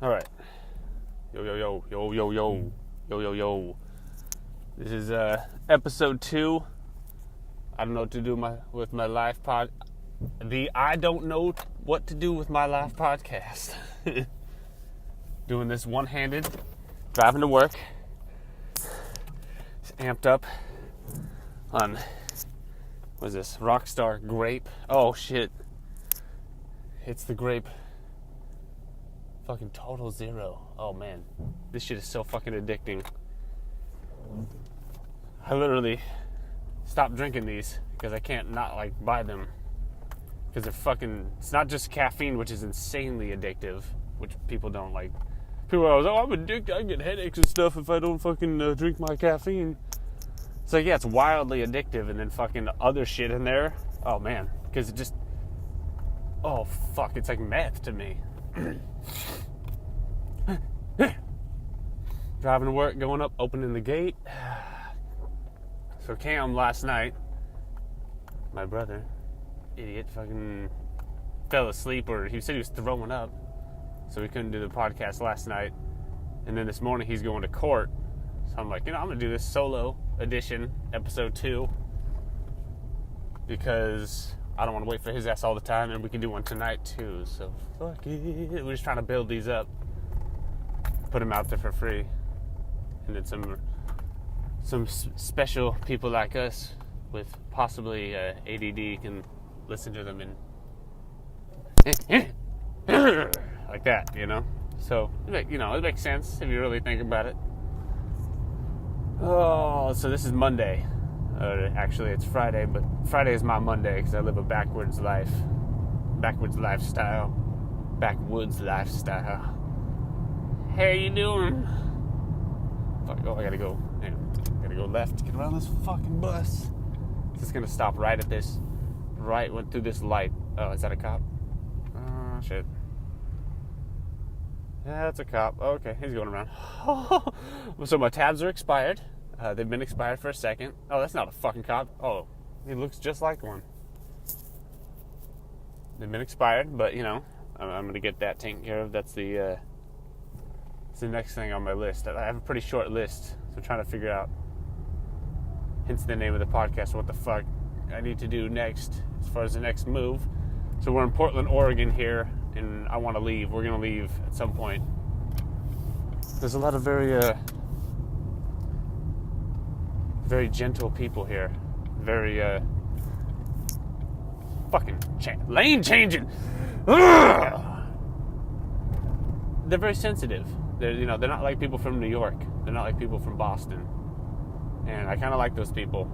All right. Yo. This is episode 2. I don't know what to do with my live pod. I don't know what to do with my live podcast. Doing this one-handed, driving to work. It's amped up on, what is this, Rockstar grape. Oh shit. It's the grape. Fucking total zero. Oh man, this shit is so fucking addicting. I literally stopped drinking these because I can't not buy them, because they're fucking, it's not just caffeine, which is insanely addictive, which people don't like. People are always, I'm addicted, I get headaches and stuff if I don't fucking drink my caffeine. It's like, yeah, it's wildly addictive, and then fucking other shit in there. Oh man, because it just, oh fuck, it's like meth to me. Driving to work, going up, opening the gate. So Cam last night, my brother, idiot, fucking fell asleep, or he said he was throwing up, so we couldn't do the podcast last night. And then this morning he's going to court, so I'm like, I'm gonna do this solo edition, episode 2, because I don't want to wait for his ass all the time, and we can do one tonight too. So fuck it. We're just trying to build these up, put them out there for free, and then some special people like us with possibly ADD can listen to them and like that, So it makes sense if you really think about it. Oh, so this is Monday. Actually, it's Friday, but Friday is my Monday because I live a backwoods lifestyle. How you doing? Fuck, I gotta go left to get around this fucking bus. It's just gonna stop right at this, went through this light. Oh, is that a cop? Oh, shit. Yeah, that's a cop. Oh, okay, he's going around. So my tabs are expired. They've been expired for a second. Oh, that's not a fucking cop. Oh, he looks just like one. They've been expired, but I'm going to get that taken care of. That's the next thing on my list. I have a pretty short list, so I'm trying to figure out, hence the name of the podcast, what the fuck I need to do next as far as the next move. So we're in Portland, Oregon here, and I want to leave. We're going to leave at some point. There's a lot of very gentle people here. Very, lane changing. Ugh! They're very sensitive. They're not like people from New York. They're not like people from Boston. And I kind of like those people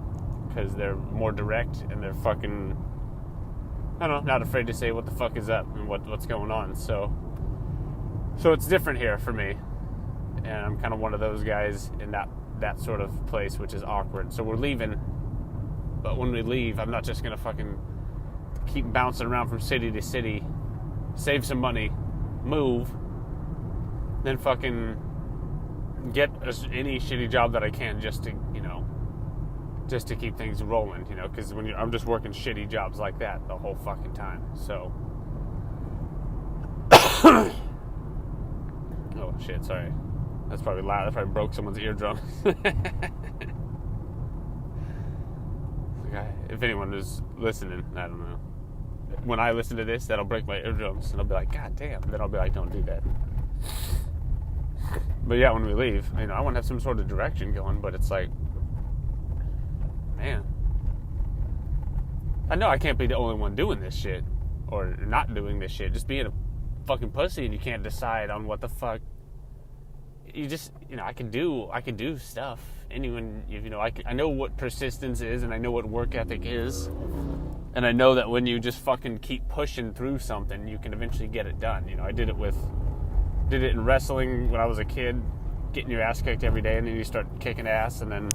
because they're more direct and they're fucking, I don't know, not afraid to say what the fuck is up and what's going on. So it's different here for me. And I'm kind of one of those guys in that sort of place, which is awkward. So we're leaving, but when we leave, I'm not just gonna fucking keep bouncing around from city to city, save some money, move, then fucking get any shitty job that I can just to keep things rolling, because I'm just working shitty jobs like that the whole fucking time. So oh shit, sorry. That's probably loud. That probably broke someone's eardrum. If anyone is listening, I don't know. When I listen to this, that'll break my eardrums, and I'll be like, God damn. Then I'll be like, don't do that. But yeah, when we leave, I want to have some sort of direction going, but it's like, man, I know I can't be the only one doing this shit, or not doing this shit. Just being a fucking pussy, and you can't decide on what the fuck. You just, I can do stuff. Anyone, I know what persistence is, and I know what work ethic is, and I know that when you just fucking keep pushing through something, you can eventually get it done. I did it in wrestling when I was a kid, getting your ass kicked every day, and then you start kicking ass, and then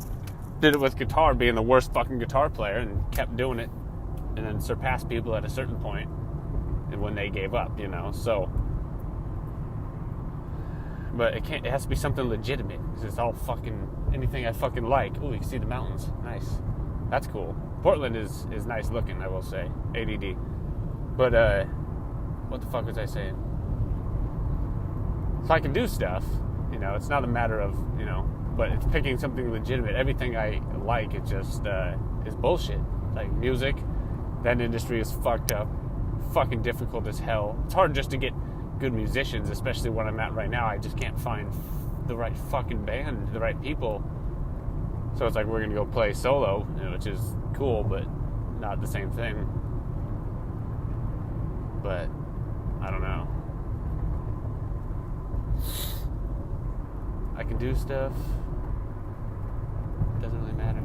did it with guitar, being the worst fucking guitar player, and kept doing it, and then surpassed people at a certain point, and when they gave up, so. But it has to be something legitimate, because it's all fucking anything I fucking like. Ooh, you can see the mountains. Nice. That's cool. Portland is nice looking, I will say. ADD. But, what the fuck was I saying? So I can do stuff, you know, it's not a matter of, you know, but it's picking something legitimate. Everything I like, it just is bullshit. Like music, that industry is fucked up, fucking difficult as hell. It's hard just to get good musicians, especially where I'm at right now. I just can't find the right fucking band, the right people. So it's like we're gonna go play solo, you know, which is cool, but not the same thing. But I don't know. I can do stuff. Doesn't really matter.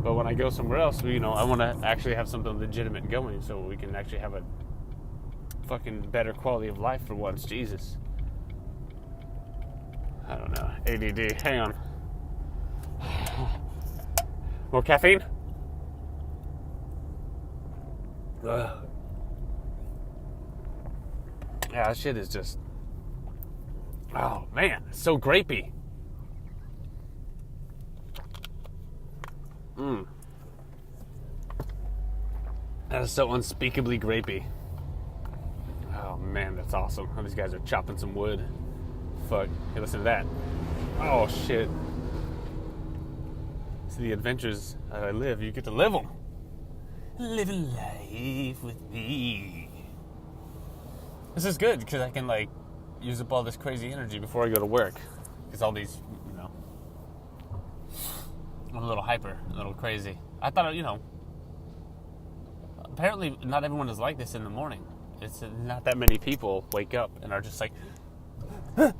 But when I go somewhere else, you know, I want to actually have something legitimate going, so we can actually have a fucking better quality of life for once. Jesus. I don't know. ADD. Hang on. More caffeine? Ugh. Yeah, that shit is just... Oh, man. It's so grapey. That is so unspeakably grapey. Oh, man, that's awesome. Oh, these guys are chopping some wood. Fuck. Hey, listen to that. Oh, shit. See, the adventures that I live, you get to live them. Live a life with me. This is good, because I can, like, use up all this crazy energy before I go to work. Because all these, you know, I'm a little hyper, a little crazy. I thought, you know, apparently not everyone is like this in the morning. It's not that many people wake up and are just like, of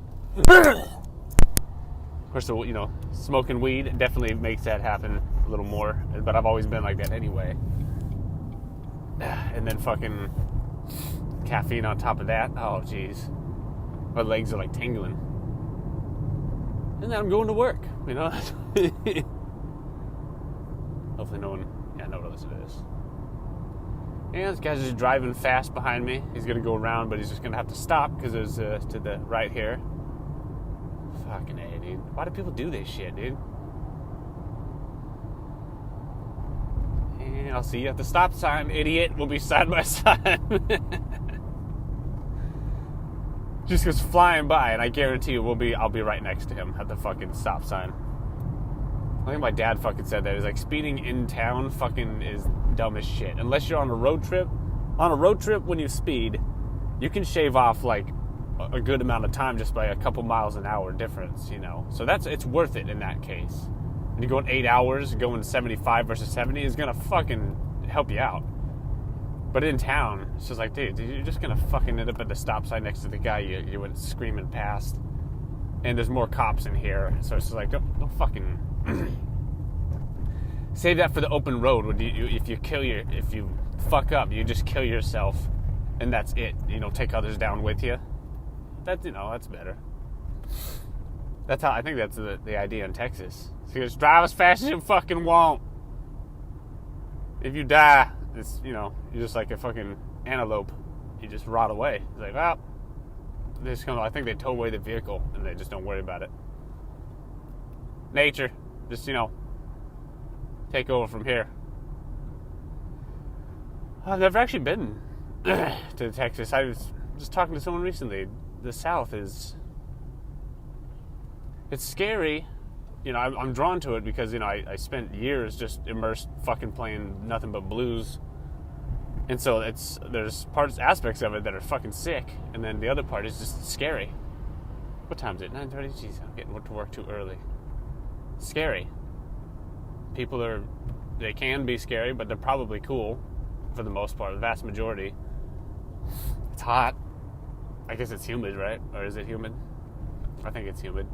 course, you know, smoking weed definitely makes that happen a little more. But I've always been like that anyway. And then fucking caffeine on top of that. Oh, jeez. My legs are like tingling. And then I'm going to work, you know? Hopefully no one notices this. And this guy's just driving fast behind me. He's going to go around, but he's just going to have to stop because there's to the right here. Fucking A, dude. Why do people do this shit, dude? And I'll see you at the stop sign, idiot. We'll be side by side. Just goes flying by, and I guarantee you I'll be right next to him at the fucking stop sign. I think my dad fucking said that. He's like, speeding in town fucking is dumb as shit. Unless you're on a road trip. On a road trip, when you speed, you can shave off like a good amount of time just by a couple miles an hour difference, you know. So it's worth it in that case. And you're going 8 hours, going 75 versus 70 is gonna fucking help you out. But in town, it's just like, dude, you're just gonna fucking end up at the stop sign next to the guy you went screaming past. And there's more cops in here, so it's just like, don't fucking save that for the open road. If you fuck up, you just kill yourself, and that's it. You know, take others down with you. That's better. That's how I think that's the idea in Texas. So you just drive as fast as you fucking want. If you die, it's, you know, you're just like a fucking antelope. You just rot away. It's like, well, they just I think they tow away the vehicle and they just don't worry about it. Nature, just, you know, take over from here. I've never actually been to Texas. I was just talking to someone recently. The South it's scary. You know, I'm drawn to it because, you know, I spent years just immersed fucking playing nothing but blues. And so there's aspects of it that are fucking sick, and then the other part is just scary. What time is it? 9:30? Jeez, I'm getting to work too early. Scary. People they can be scary, but they're probably cool for the most part, the vast majority. It's hot. I guess it's humid, right? Or is it humid? I think it's humid.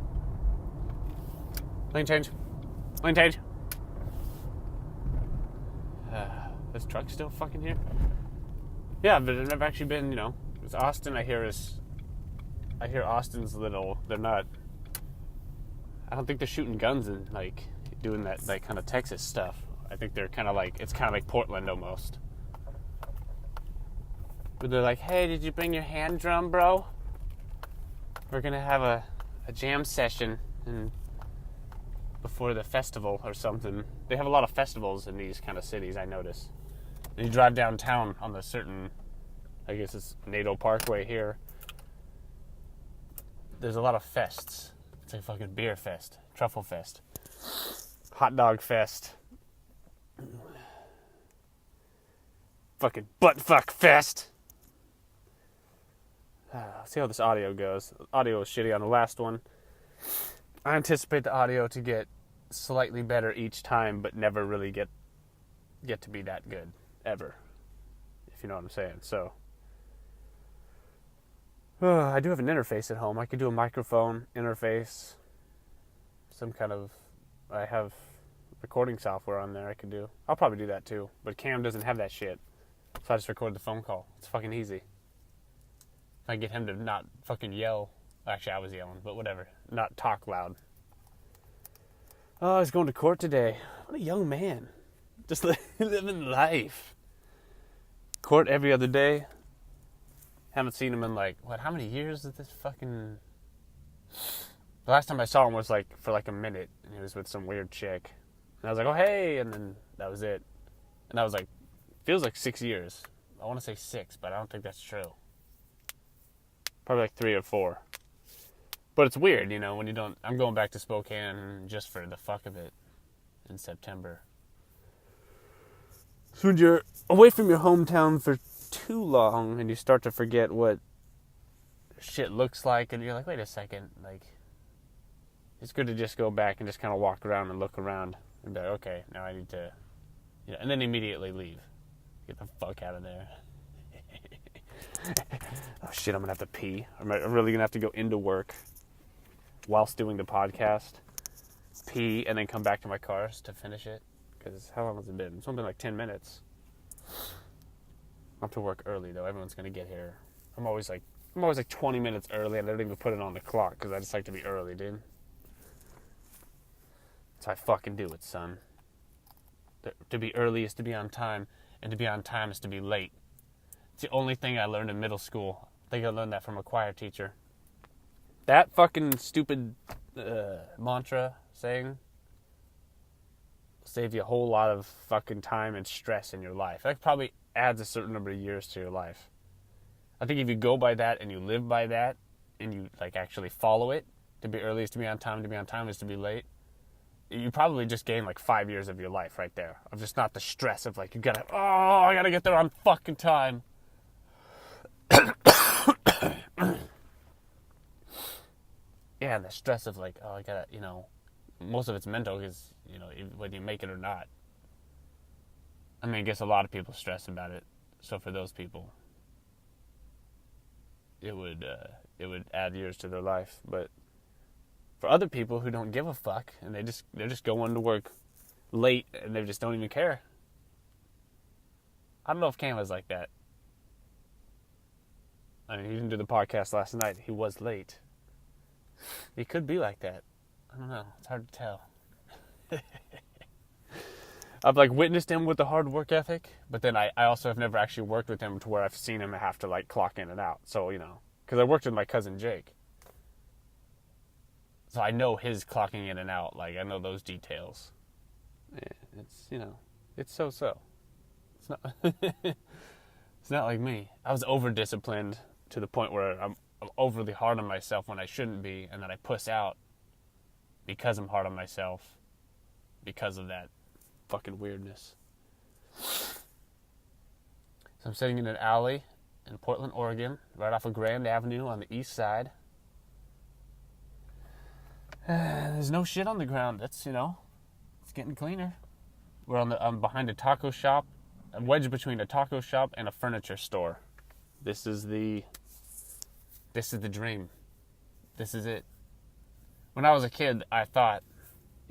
Lane change. This truck's still fucking here? Yeah, but I've never actually been, you know, it's Austin. I hear Austin's little, they're not, I don't think they're shooting guns and, like, doing that kind of Texas stuff. I think they're kind of like, it's kind of like Portland almost. But they're like, hey, did you bring your hand drum, bro? We're going to have a jam session before the festival or something. They have a lot of festivals in these kind of cities, I notice. And you drive downtown on the certain, I guess it's NATO Parkway here. there's a lot of fests. It's like fucking beer fest, truffle fest, hot dog fest, fucking butt fuck fest. Let's see how this audio goes. Audio was shitty on the last one. I anticipate the audio to get slightly better each time, but never really get to be that good ever, if you know what I'm saying. So I do have an interface at home. I could do a microphone interface, some kind of, I have recording software on there I could do. I'll probably do that too, but Cam doesn't have that shit, so I just record the phone call. It's fucking easy. If I get him to not fucking yell. Actually, I was yelling, but whatever. Not talk loud. Oh, I was going to court today. What a young man. Just living life. Court every other day. Haven't seen him in like, how many years is this fucking... The last time I saw him was like, for like a minute, and he was with some weird chick. And I was like, oh, hey, and then that was it. And that was like, feels like 6 years. I want to say 6, but I don't think that's true. Probably like 3 or 4. But it's weird, you know, when you don't... I'm going back to Spokane just for the fuck of it in September. So when you're away from your hometown for too long and you start to forget what shit looks like, and you're like, wait a second, like, it's good to just go back and just kind of walk around and look around and be like, okay, now I need to, you know, and then immediately leave. Get the fuck out of there. Oh shit, I'm gonna have to pee. I'm really gonna have to go into work whilst doing the podcast, pee, and then come back to my cars to finish it. Because how long has it been? Something like 10 minutes. I have to work early though. Everyone's gonna get here. I'm always like 20 minutes early, and I don't even put it on the clock because I just like to be early, dude. That's how I fucking do it, son. To be early is to be on time, and to be on time is to be late. It's the only thing I learned in middle school. I think I learned that from a choir teacher. That fucking stupid mantra saying will save you a whole lot of fucking time and stress in your life. That probably adds a certain number of years to your life. I think if you go by that and you live by that and you like actually follow it, to be early is to be on time is to be late, you probably just gain like 5 years of your life right there. Of just not the stress of like, I gotta get there on fucking time. Yeah, and the stress of like, I gotta, you know, most of it's mental because, you know, whether you make it or not. I mean, I guess a lot of people stress about it. So for those people, it would add years to their life. But for other people who don't give a fuck and they're just going to work late and they just don't even care. I don't know if Cam was like that. I mean, he didn't do the podcast last night. He was late. He could be like that. I don't know. It's hard to tell. I've like witnessed him with the hard work ethic, but then I also have never actually worked with him to where I've seen him have to like clock in and out. So, you know, because I worked with my cousin Jake. So I know his clocking in and out. Like, I know those details. Yeah, it's, you know, it's so-so. It's not, it's not like me. I was over-disciplined to the point where I'm overly hard on myself when I shouldn't be, and then I puss out because I'm hard on myself because of that fucking weirdness. So I'm sitting in an alley in Portland, Oregon, right off of Grand Avenue on the east side. There's no shit on the ground. That's, you know, it's getting cleaner. I'm behind a taco shop, a wedge between a taco shop and a furniture store. This is the dream. This is it. When I was a kid, I thought,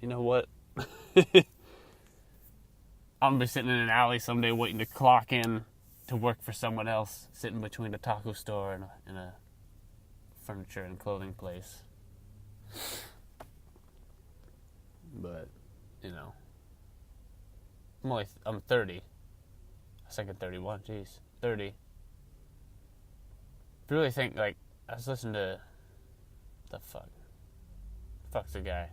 you know what? I'm going to be sitting in an alley someday waiting to clock in to work for someone else, sitting between a taco store and a furniture and clothing place. But, you know, I'm 30. I was thinking 31, jeez. 30. If you really think, like, I was listening to, the fuck's the guy?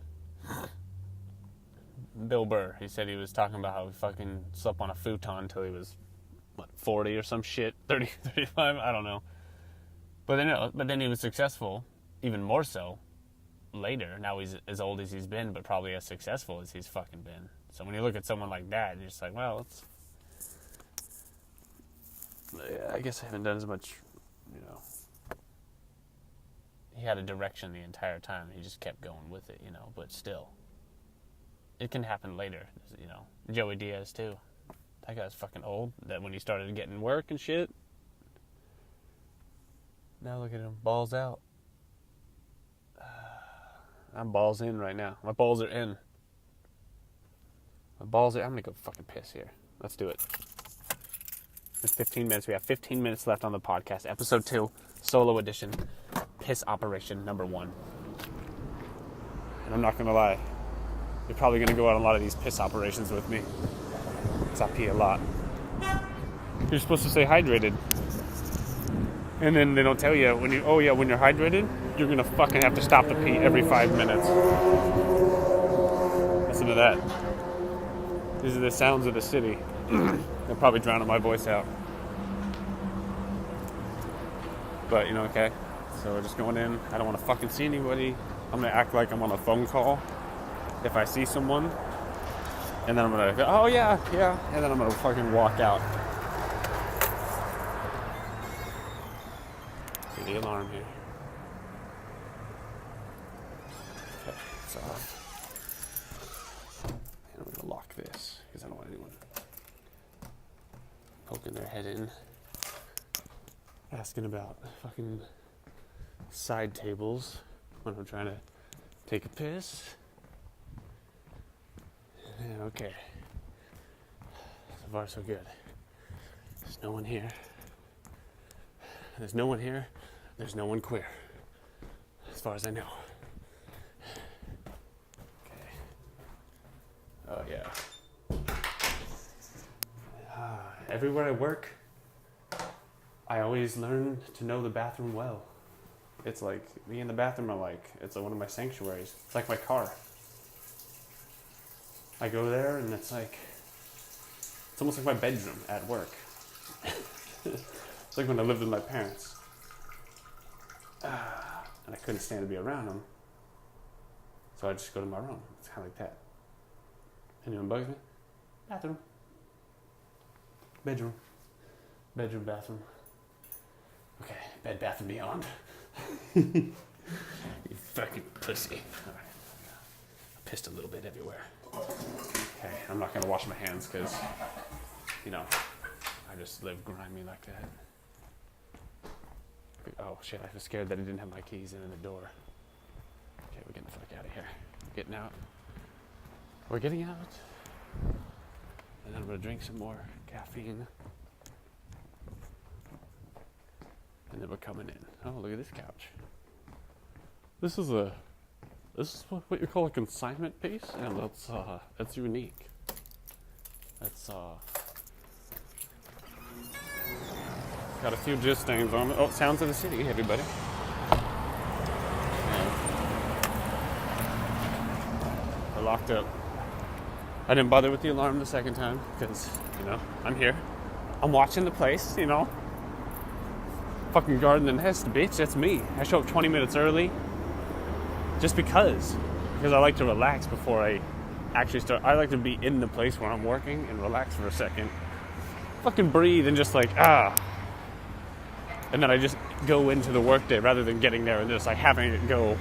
Bill Burr. He said he was talking about how he fucking slept on a futon until he was, 40 or some shit? 30, 35? I don't know. But then he was successful. even more so later. Now he's as old as he's been, but probably as successful as he's fucking been. So when you look at someone like that, you're just like, well, I guess I haven't done as much, He had a direction the entire time. He just kept going with it, but still. It can happen later, Joey Diaz, too. That guy's fucking old. That when he started getting work and shit. Now look at him. Balls out. I'm balls in right now. My balls are in. I'm going to go fucking piss here. Let's do it. It's 15 minutes. We have 15 minutes left on the podcast. Episode 2, solo edition. Piss operation number 1. And I'm not going to lie. You're probably going to go on a lot of these piss operations with me. Because I pee a lot. You're supposed to stay hydrated. And then they don't tell you when you're hydrated, you're going to fucking have to stop to pee every 5 minutes. Listen to that. These are the sounds of the city. They're probably drowning my voice out. But, okay. So we're just going in. I don't want to fucking see anybody. I'm going to act like I'm on a phone call if I see someone. And then I'm going to go, oh, yeah. And then I'm going to fucking walk out. See the alarm here. Okay, it's off. And I'm going to lock this because I don't want anyone poking their head in. Asking about fucking side tables when I'm trying to take a piss. Yeah, okay. So far, so good. There's no one here. There's no one here. There's no one queer. As far as I know. Okay. Oh, yeah. Everywhere I work, I always learn to know the bathroom well. It's like, me in the bathroom, it's one of my sanctuaries. It's like my car. I go there and it's almost like my bedroom at work. It's like when I lived with my parents. And I couldn't stand to be around them. So I just go to my room. It's kind of like that. Anyone bugs me? Bathroom. Bedroom. Bedroom, bathroom. Okay, Bed Bath and Beyond. You fucking pussy. All right. I pissed a little bit everywhere. Okay, I'm not going to wash my hands because, I just live grimy like that. Oh, shit, I was scared that I didn't have my keys in the door. Okay, we're getting the fuck out of here. Getting out. We're getting out. And then I'm going to drink some more caffeine. And then we're coming in. Oh, look at this couch. This is what you call a consignment piece, and that's unique. That's got a few jizz stains on it. Oh, sounds of the city, everybody. We're locked up. I didn't bother with the alarm the second time because, I'm here. I'm watching the place, Fucking guarding the nest, bitch. That's me. I show up 20 minutes early just because I like to relax before I actually start. I like to be in the place where I'm working and relax for a second. Fucking breathe and just and then I just go into the workday rather than getting there and just having it go.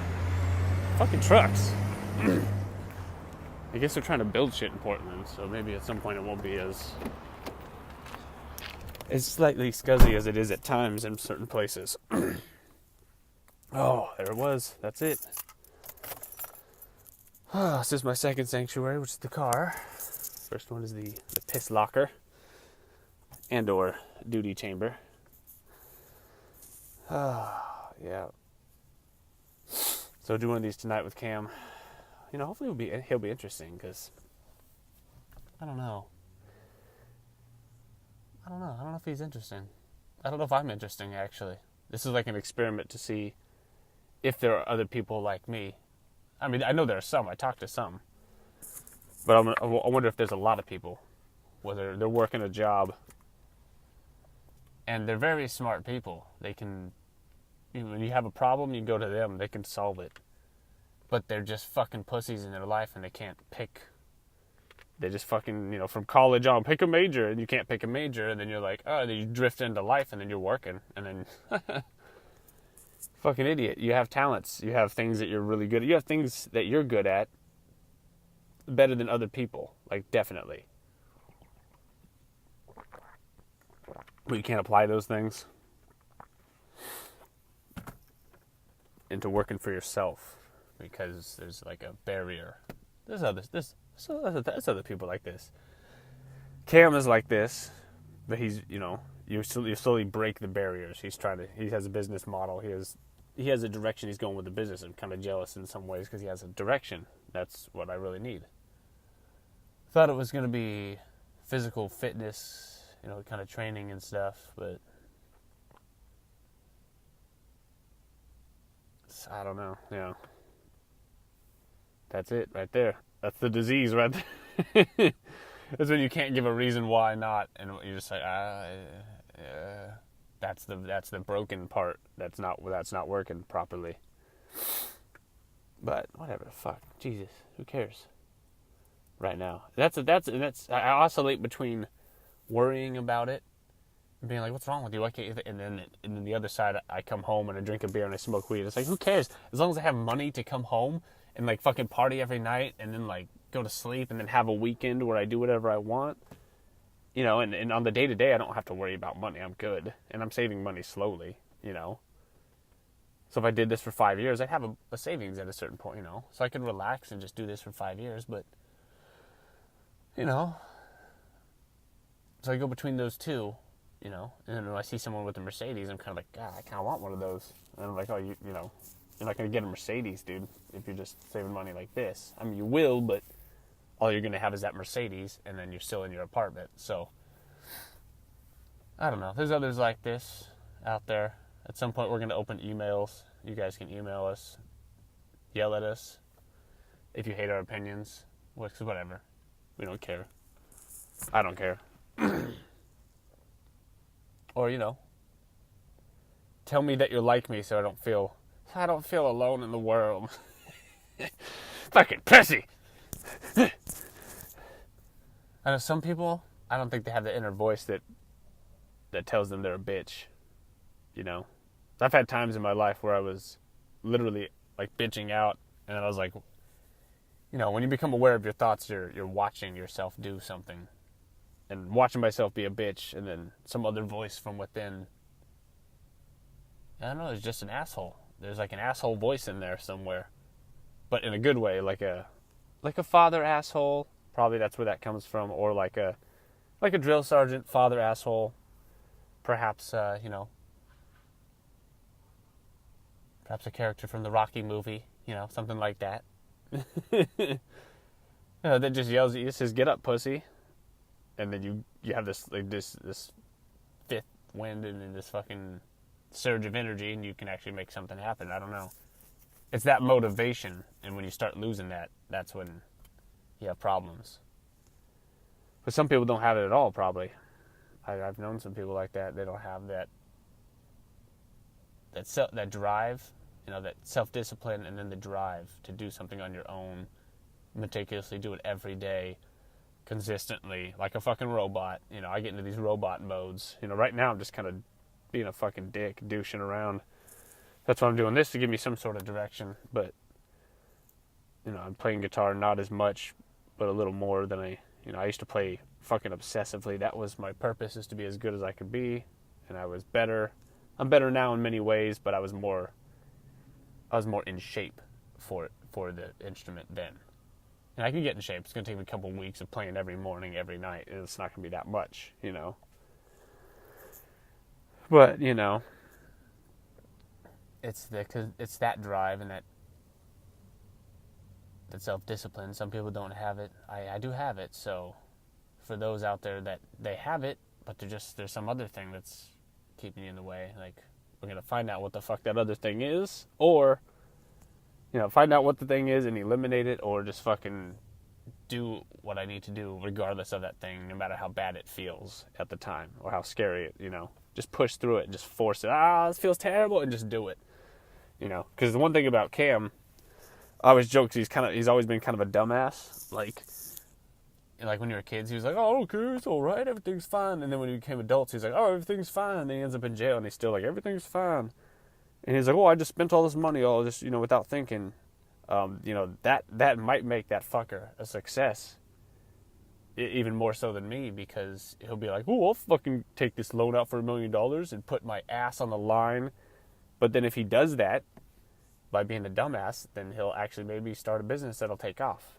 Fucking trucks. I guess they're trying to build shit in Portland, so maybe at some point it won't be as slightly scuzzy as it is at times in certain places. Oh, there it was. That's it. This is my second sanctuary, which is the car. First one is the piss locker and or duty chamber. Yeah. So do one of these tonight with Cam. Hopefully he'll be interesting because I don't know. I don't know if he's interesting. I don't know if I'm interesting, actually. This is like an experiment to see if there are other people like me. I mean, I know there are some. I talked to some. But I wonder if there's a lot of people, whether they're working a job. And they're very smart people. They can, when you you have a problem, you go to them. They can solve it. But they're just fucking pussies in their life, and they can't pick. They just fucking, from college on, pick a major, and you can't pick a major, and then you're like, oh, then you drift into life, and then you're working, and then fucking idiot. You have talents. You have things that you're really good at. You have things that you're good at better than other people, like, definitely. But you can't apply those things into working for yourself because there's like a barrier. There's other people like this. Cam is like this, but he's, you slowly break the barriers. He has a business model. He has a direction he's going with the business. I'm kind of jealous in some ways because he has a direction. That's what I really need. Thought it was going to be physical fitness, kind of training and stuff, but I don't know, That's it right there. That's the disease right there. That's when you can't give a reason why not, and you're just like, that's the broken part. That's not working properly. But whatever, fuck, Jesus, who cares? Right now, that's I oscillate between worrying about it and being like, what's wrong with you? And then the other side, I come home and I drink a beer and I smoke weed. It's like, who cares? As long as I have money to come home and like fucking party every night and then like go to sleep and then have a weekend where I do whatever I want, and on the day to day, I don't have to worry about money. I'm good. And I'm saving money slowly, So if I did this for 5 years, I'd have a savings at a certain point, so I could relax and just do this for 5 years. But, so I go between those two, and then when I see someone with a Mercedes, I'm kind of like, God, I kind of want one of those. And I'm like, oh, you're not going to get a Mercedes, dude, if you're just saving money like this. I mean, you will, but all you're going to have is that Mercedes, and then you're still in your apartment. So, I don't know. There's others like this out there. At some point, we're going to open emails. You guys can email us, yell at us if you hate our opinions. Whatever. We don't care. I don't care. Or, tell me that you're like me so I don't feel alone in the world. Fucking pussy. I know some people, I don't think they have the inner voice that tells them they're a bitch. I've had times in my life where I was literally like bitching out, and then I was like, when you become aware of your thoughts, you're watching yourself do something. And watching myself be a bitch, and then some other voice from within, I don't know, it's just an asshole. There's like an asshole voice in there somewhere. But in a good way, like a father asshole. Probably that's where that comes from. Or like a drill sergeant, father asshole. Perhaps, perhaps a character from the Rocky movie, something like that. That just yells at you, says, "Get up, pussy." And then you have this like this fifth wind and then this fucking surge of energy, and you can actually make something happen. I don't know. It's that motivation, and when you start losing that, that's when you have problems. But some people don't have it at all, probably. I've known some people like that. They don't have that drive, that self-discipline, and then the drive to do something on your own, meticulously do it every day, consistently, like a fucking robot. I get into these robot modes. Right now I'm just kind of being a fucking dick, douching around. That's why I'm doing this, to give me some sort of direction. But, I'm playing guitar not as much, but a little more than I used to play fucking obsessively. That was my purpose, is to be as good as I could be. And I was better. I'm better now in many ways, but I was more in shape for the instrument then. And I can get in shape. It's going to take me a couple of weeks of playing every morning, every night. And it's not going to be that much, But, it's that drive and that self-discipline. Some people don't have it. I do have it. So for those out there that they have it, but there's some other thing that's keeping you in the way. Like, we're going to find out what the fuck that other thing is, or find out what the thing is and eliminate it, or just fucking do what I need to do regardless of that thing, no matter how bad it feels at the time or how scary it, just push through it and just force it. This feels terrible, and just do it. You know, because the one thing about Cam, I always joke, he's always been kind of a dumbass. Like when you were kids, he was like, oh, okay, it's all right, everything's fine. And then when he became adults, he's like, oh, everything's fine. And then he ends up in jail, and he's still like, everything's fine. And he's like, oh, I just spent all this money, all just, you know, without thinking. You know, that might make that fucker a success. Even more so than me, because he'll be like, oh, I'll fucking take this loan out for $1 million and put my ass on the line. But then if he does that, by being a dumbass, then he'll actually maybe start a business that'll take off.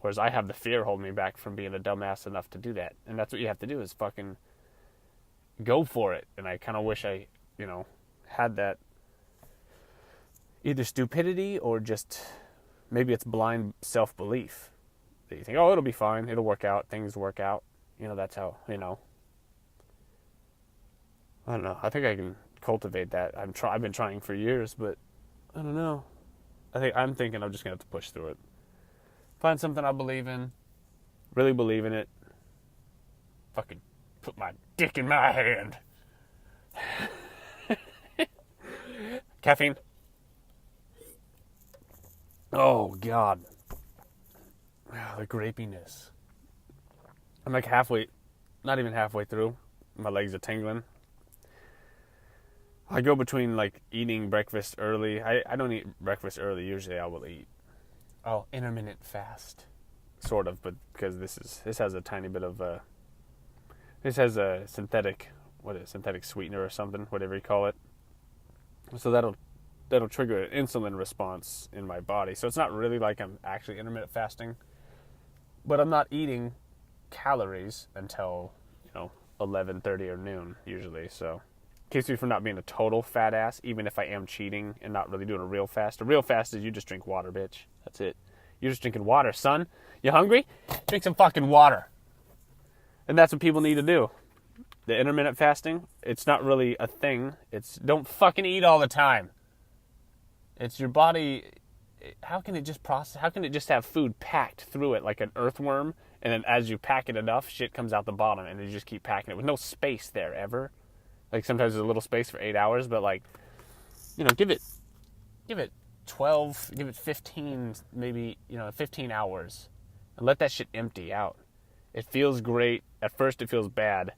Whereas I have the fear holding me back from being a dumbass enough to do that. And that's what you have to do, is fucking go for it. And I kind of wish I, you know, had that either stupidity or just maybe it's blind self-belief. That you think, oh, it'll be fine, it'll work out, things work out. You know, that's how, you know. I don't know. I think I can cultivate that. I've been trying for years, but I don't know. I'm thinking I'm just going to have to push through it. Find something I believe in. Really believe in it. Fucking put my dick in my hand. Caffeine. Oh, God. The grapiness. I'm like not even halfway through. My legs are tingling. I go between like eating breakfast early. I don't eat breakfast early. Usually I will eat. Oh, intermittent fast. Sort of, but because this has a tiny bit of this has a synthetic sweetener or something, whatever you call it. So that'll trigger an insulin response in my body. So it's not really like I'm actually intermittent fasting, but I'm not eating calories until, you know, 11:30 or noon usually. So keeps me from not being a total fat ass, even if I am cheating and not really doing a real fast. A real fast is you just drink water, bitch. That's it. You're just drinking water, son. You hungry? Drink some fucking water. And that's what people need to do. The intermittent fasting, it's not really a thing. It's don't fucking eat all the time. It's your body. How can it just process? How can it just have food packed through it like an earthworm? And then as you pack it enough, shit comes out the bottom, and you just keep packing it with no space there ever. Like sometimes there's a little space for 8 hours, but like, you know, give it 12, give it 15, maybe, you know, 15 hours, and let that shit empty out. It feels great. At first it feels bad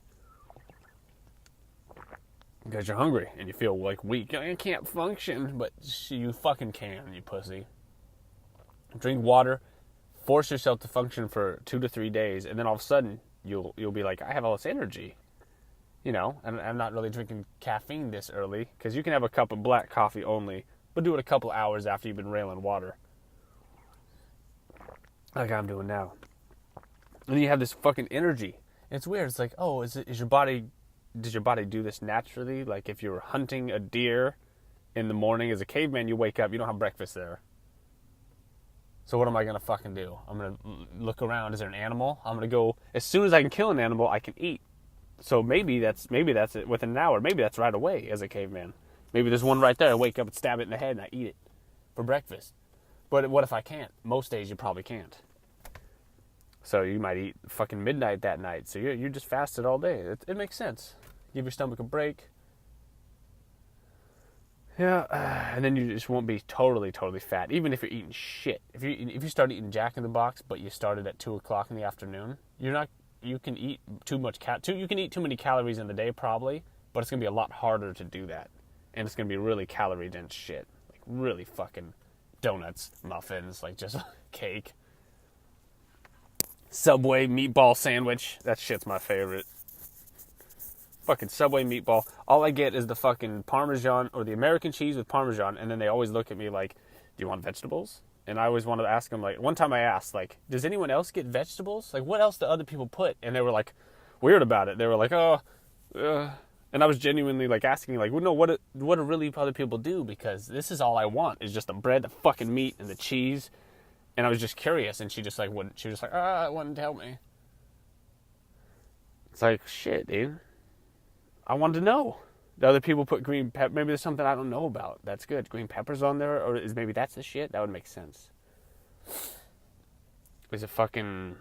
because you're hungry and you feel like weak. I can't function, but you fucking can, you pussy. Drink water, force yourself to function for 2 to 3 days, and then all of a sudden you'll be like, I have all this energy. You know, and I'm not really drinking caffeine this early, because you can have a cup of black coffee only, but do it a couple hours after you've been railing water. Like I'm doing now. And then you have this fucking energy. And it's weird. It's like, oh, does your body do this naturally? Like if you're hunting a deer in the morning as a caveman, you wake up, you don't have breakfast there. So what am I going to fucking do? I'm going to look around. Is there an animal? I'm going to go, as soon as I can kill an animal, I can eat. So maybe that's it within an hour. Maybe that's right away as a caveman. Maybe there's one right there. I wake up and stab it in the head and I eat it for breakfast. But what if I can't? Most days you probably can't. So you might eat fucking midnight that night. So you just fasted all day. It makes sense. Give your stomach a break. Yeah, and then you just won't be totally fat, even if you're eating shit. If you start eating Jack in the Box, but you started at 2:00 in the afternoon, you can eat you can eat too many calories in the day probably, but it's gonna be a lot harder to do that, and it's gonna be really calorie dense shit, like really fucking donuts, muffins, like just cake. Subway meatball sandwich, that shit's my favorite. Fucking Subway meatball. All I get is the fucking Parmesan or the American cheese with Parmesan, and then they always look at me like, do you want vegetables? And I always wanted to ask them, like, one time I asked, like, does anyone else get vegetables? Like, what else do other people put? And they were, like, weird about it. They were like, and I was genuinely, like, asking, like, well, no, what do really other people do? Because this is all I want is just the bread, the fucking meat, and the cheese. And I was just curious, and she was like, it wouldn't tell me. It's like, shit, dude. I wanted to know. The other people put green pepper. Maybe there's something I don't know about. That's good. Green peppers on there, or maybe that's the shit. That would make sense. Is it fucking?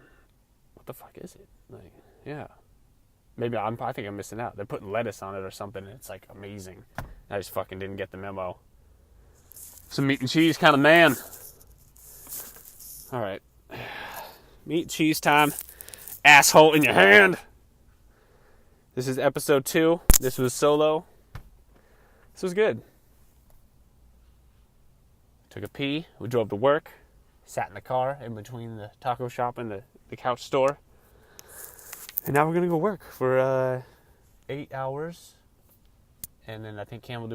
What the fuck is it? Like, yeah. Maybe I think I'm missing out. They're putting lettuce on it or something, and it's like amazing. I just fucking didn't get the memo. Some meat and cheese kind of man. All right. Meat and cheese time. Asshole in your hand. This is episode 2. This was solo. This was good. Took a pee. We drove to work. Sat in the car in between the taco shop and the couch store. And now we're going to go work for 8 hours. And then I think Cam and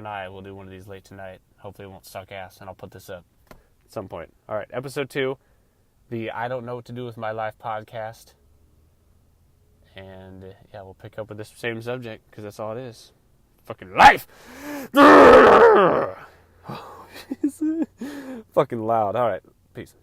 I will do one of these late tonight. Hopefully it won't suck ass, and I'll put this up at some point. All right, episode 2, the I Don't Know What to Do With My Life podcast. And, yeah, we'll pick up with this same subject, because that's all it is. Fucking life! Fucking loud. All right, peace.